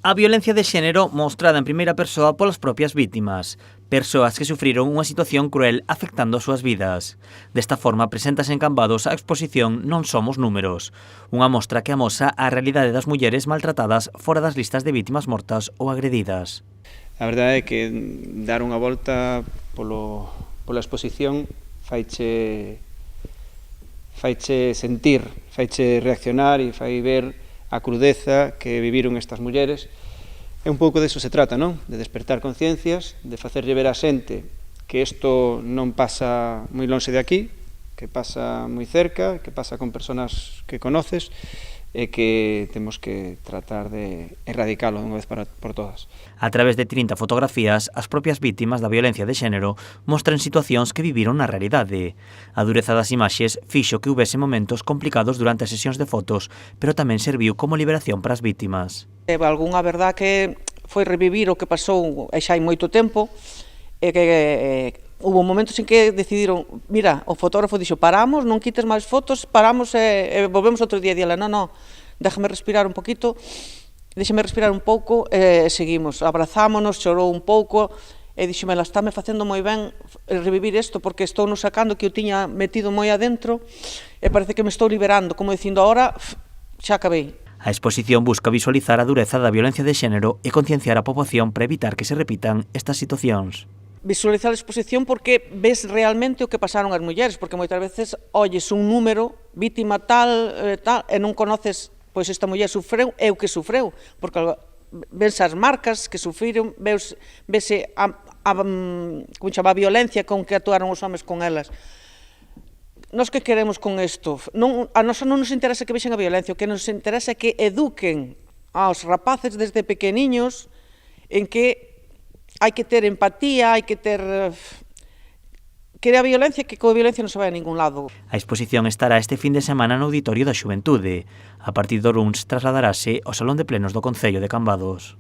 A violencia de xénero mostrada en primeira persoa polas propias vítimas, persoas que sufriron unha situación cruel afectando as súas vidas. Desta forma, preséntase en Cambados a exposición Non somos números, unha mostra que amosa a realidade das mulleres maltratadas fora das listas de vítimas mortas ou agredidas. A verdade é que dar unha volta pola exposición faiche sentir, faiche reaccionar e fai ver a crudeza que viviron estas mulleres. E un pouco deso se trata, non? De despertar conciencias, de facerlle ver a xente que isto non pasa moi lonxe de aquí, que pasa moi cerca, que pasa con persoas que conoces e que temos que tratar de erradicalo dunha vez por todas. A través de 30 fotografías, as propias vítimas da violencia de xénero mostran situacións que viviron na realidade. A dureza das imaxes fixo que houvese momentos complicados durante as sesións de fotos, pero tamén serviu como liberación para as vítimas. Algunha verdad que foi revivir o que pasou xa hai moito tempo, e que hubo momentos en que decidiron, mira, o fotógrafo dixo, paramos, non quites máis fotos, paramos e volvemos outro día. Dila, non, déjame respirar un poquito, déxame respirar un pouco e seguimos. Abrazámonos, chorou un pouco e dixome, estáme facendo moi ben revivir isto porque estou no sacando que eu tiña metido moi adentro e parece que me estou liberando, como dicindo, ahora xa acabei. A exposición busca visualizar a dureza da violencia de xénero e concienciar a poboación para evitar que se repitan estas situacións. Visualizar a exposición porque ves realmente o que pasaron as mulleres, porque moitas veces olles un número, vítima tal, e non conoces, pois esta muller sufreu e o que sufreu, porque ves as marcas que sufriron, vese a violencia con que actuaron os homes con elas. Nós que queremos con isto? A nós non nos interesa que vexen a violencia, o que nos interesa é que eduquen aos rapaces desde pequeniños en que hai que ter empatía, hai que ter... que a violencia, que coa violencia non se vai a ningún lado. A exposición estará este fin de semana no Auditorio da Xuventude. A partir do luns trasladarase ao Salón de Plenos do Concello de Cambados.